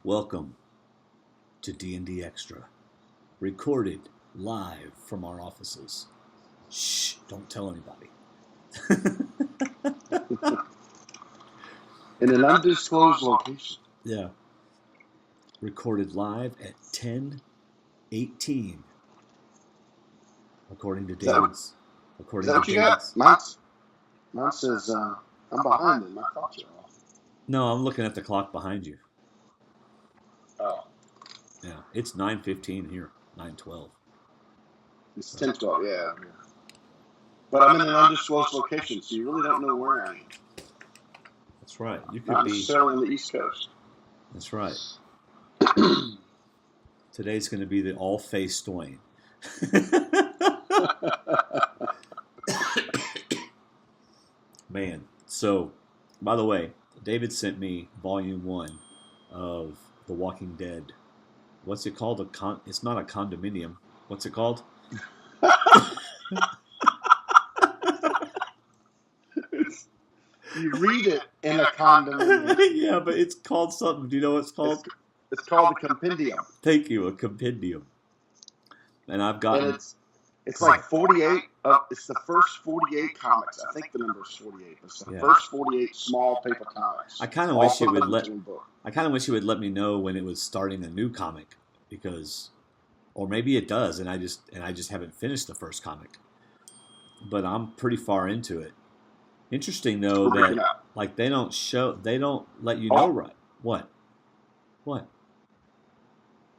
Welcome to D&D Extra, recorded live from our offices. Shh, don't tell anybody. In an undisclosed location. Yeah. Recorded live at 10:18, according to Is that David's. what you got? Mine says I'm behind and my thoughts are off. No, I'm looking at the clock behind you. Oh. Yeah, it's 9:15 here, 9:12. It's 10:12, yeah. But I'm in an undisclosed location, so you really don't know where I am. That's right. You could Not be. necessarily on the East Coast. That's right. Today's going to be the all-faced Dwayne. Man, so, by the way, David sent me volume 1 of The Walking Dead. What's it called? It's not a condominium. What's it called? You read it in a condominium. Yeah, but it's called something. Do you know what it's called? It's called a compendium. Thank you, a compendium. And I've gotten... And it's like 48. It's the first 48 comics. I think the number is 48. It's the first 48 small paper comics. I kind of wish it would let me know when it was starting a new comic, because, or maybe it does, and I just haven't finished the first comic. But I'm pretty far into it. Interesting though that like they don't let you know right. What?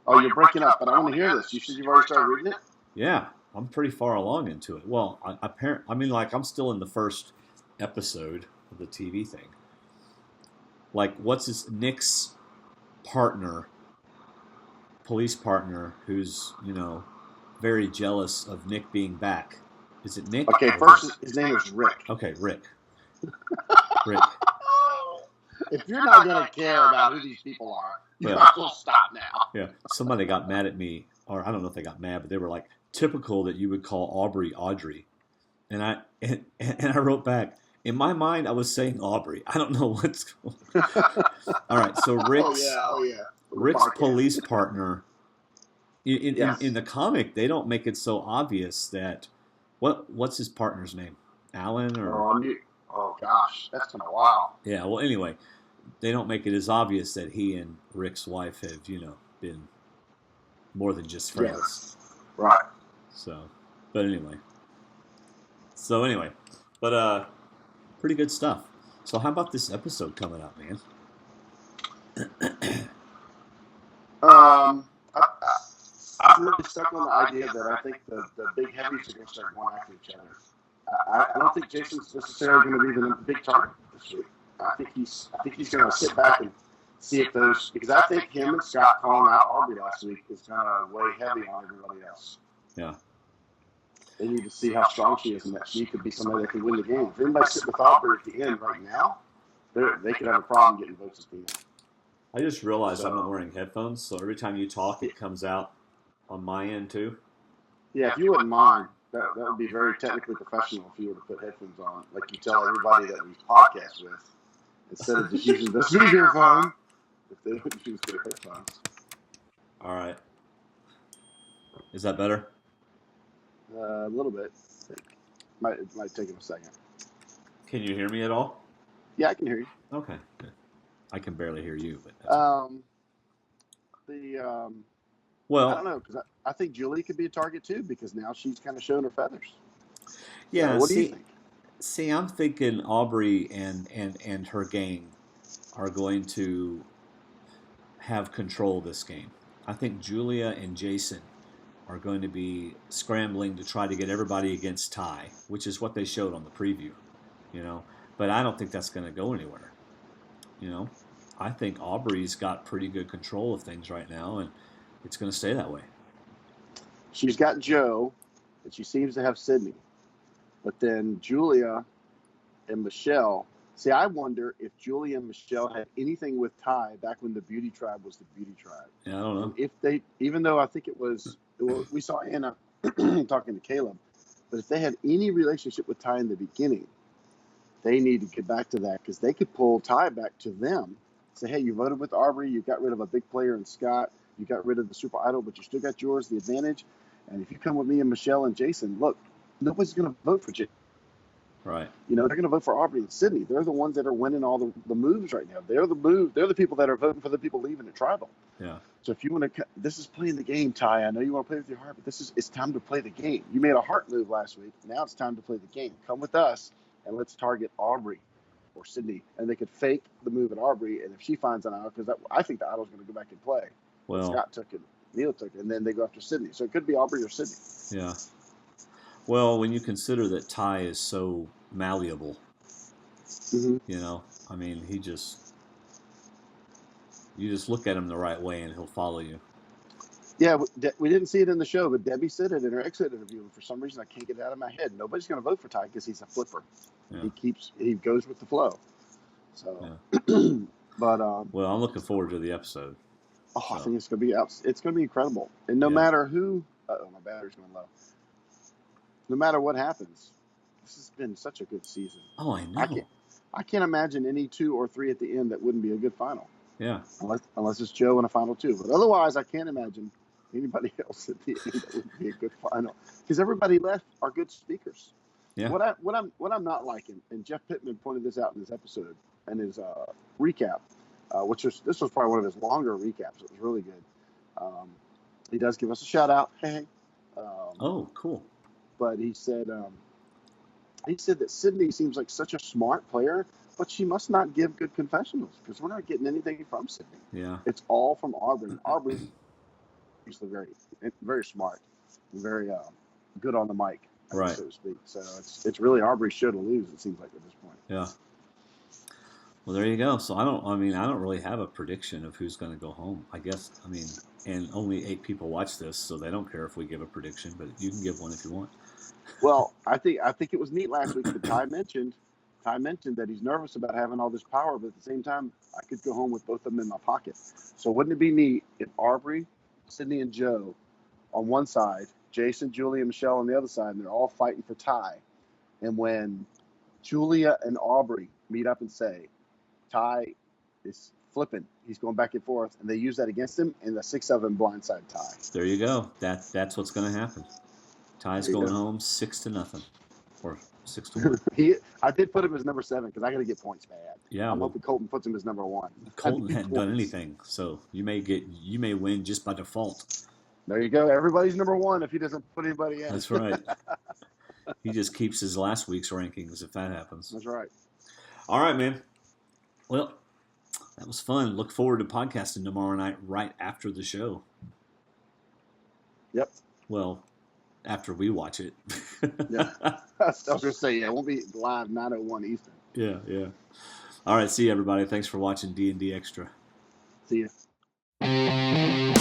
Oh, you're breaking up, but I want to hear this. You said you've already started reading it? Yeah. I'm pretty far along into it. Well, I'm still in the first episode of the TV thing. Like, Nick's partner, police partner, who's, very jealous of Nick being back. Is it Nick? Okay, first, his name is Rick. Okay, Rick. If you're not going to care about who these people are, you might as well stop now. Yeah, somebody got mad at me, or I don't know if they got mad, but they were like, typical that you would call Aubrey Audrey. And I wrote back, in my mind, I was saying Aubrey. I don't know what's going on. All right, so Rick's police partner, in the comic, they don't make it so obvious that, what's his partner's name? Alan? Oh gosh, that's been a while. Yeah, well, anyway, they don't make it as obvious that he and Rick's wife have, been more than just friends. Yes. Right. So, but anyway. Pretty good stuff. So how about this episode coming up, man? I'm really stuck on the idea that I think the big heavies are going to start going after each other. I don't think Jason's necessarily going to be the big target this week. I think he's going to sit back and see if because I think him and Scott calling out Aubrey last week is kind of weigh heavy on everybody else. Yeah. They need to see how strong she is and that she could be somebody that can win the game. If anybody's sitting with Aubrey at the end right now, they could have a problem getting votes at the end. I just realized I'm not wearing headphones, so every time you talk, it comes out on my end too. Yeah, if you wouldn't mind, that would be very technically professional if you were to put headphones on, like you tell everybody that we podcast with, instead of just using the speakerphone, if they would use their headphones. All right. Is that better? A little bit. It might take him a second. Can you hear me at all? Yeah, I can hear you. Okay. Good. I can barely hear you, but well, I don't know, because I think Julie could be a target too, because now she's kind of showing her feathers. Yeah. So what do you think? See, I'm thinking Aubrey and her gang are going to have control of this game. I think Julia and Jason are going to be scrambling to try to get everybody against Ty, which is what they showed on the preview, But I don't think that's going to go anywhere, I think Aubrey's got pretty good control of things right now, and it's going to stay that way. She's got Joe, and she seems to have Sydney. But then Julia and Michelle. See, I wonder if Julia and Michelle had anything with Ty back when the Beauty Tribe was the Beauty Tribe. Yeah, I don't know. And if even though I think we saw Anna talking to Caleb, but if they had any relationship with Ty in the beginning, they need to get back to that, because they could pull Ty back to them Say, hey, you voted with Aubrey. You got rid of a big player in Scott. You got rid of the super idol, but you still got yours, the advantage. And if you come with me and Michelle and Jason, look, nobody's going to vote for Jason. Right. You know, they're going to vote for Aubrey and Sydney. They're the ones that are winning all the moves right now. They're the people that are voting for the people leaving at Tribal. Yeah. So if you want to, this is playing the game, Ty. I know you want to play with your heart, but it's time to play the game. You made a heart move last week. Now it's time to play the game. Come with us and let's target Aubrey or Sydney, and they could fake the move at Aubrey. And if she finds an idol, because I think the idol's going to go back and play. Well, Scott took it, Neil took it, and then they go after Sydney. So it could be Aubrey or Sydney. Yeah. Well, when you consider that Ty is so malleable, Mm-hmm. you know, I mean, you just look at him the right way and he'll follow you. Yeah, we didn't see it in the show, but Debbie said it in her exit interview. And for some reason, I can't get it out of my head. Nobody's going to vote for Ty because he's a flipper. Yeah. He goes with the flow. So, Yeah. but well, I'm looking forward to the episode. Oh, I think it's going to be It's going to be incredible. And no matter who, my battery's going low. No matter what happens, this has been such a good season. Oh, I know. I can't imagine any 2 or 3 at the end that wouldn't be a good final. Yeah. Unless it's Joe in a final 2. But otherwise, I can't imagine anybody else at the end that would be a good final. Because everybody left are good speakers. Yeah. What I'm not liking, and Jeff Pittman pointed this out in his episode and his recap, this was probably one of his longer recaps. It was really good. He does give us a shout out. Hey. Oh, cool. But he said that Sydney seems like such a smart player, but she must not give good confessionals because we're not getting anything from Sydney. Yeah. It's all from Aubrey. Aubrey is very, very smart, very good on the mic, right, so to speak. So it's really Aubrey's show to lose. It seems like at this point. Yeah. Well, there you go. So I don't really have a prediction of who's going to go home. I guess, and only 8 people watch this, so they don't care if we give a prediction, but you can give one if you want. Well, I think it was neat last week that Ty mentioned that he's nervous about having all this power, but at the same time, I could go home with both of them in my pocket. So wouldn't it be neat if Aubrey, Sydney, and Joe on one side, Jason, Julia, and Michelle on the other side, and they're all fighting for Ty. And when Julia and Aubrey meet up and say, Ty is flipping, he's going back and forth, and they use that against him, and the 6 of them blindside Ty. There you go. That's what's going to happen. Ty's going home 6-0, or 6-1. I did put him as number 7 because I got to get points bad. Yeah, I'm hoping Colton puts him as number 1. Colton hadn't done anything, so you may win just by default. There you go. Everybody's number 1 if he doesn't put anybody in. That's right. He just keeps his last week's rankings if that happens. That's right. All right, man. Well, that was fun. Look forward to podcasting tomorrow night right after the show. Yep. Well, after we watch it. Yeah. I was going to say, it won't be live 9:01 Eastern. Yeah. All right, see you, everybody. Thanks for watching D&D Extra. See you.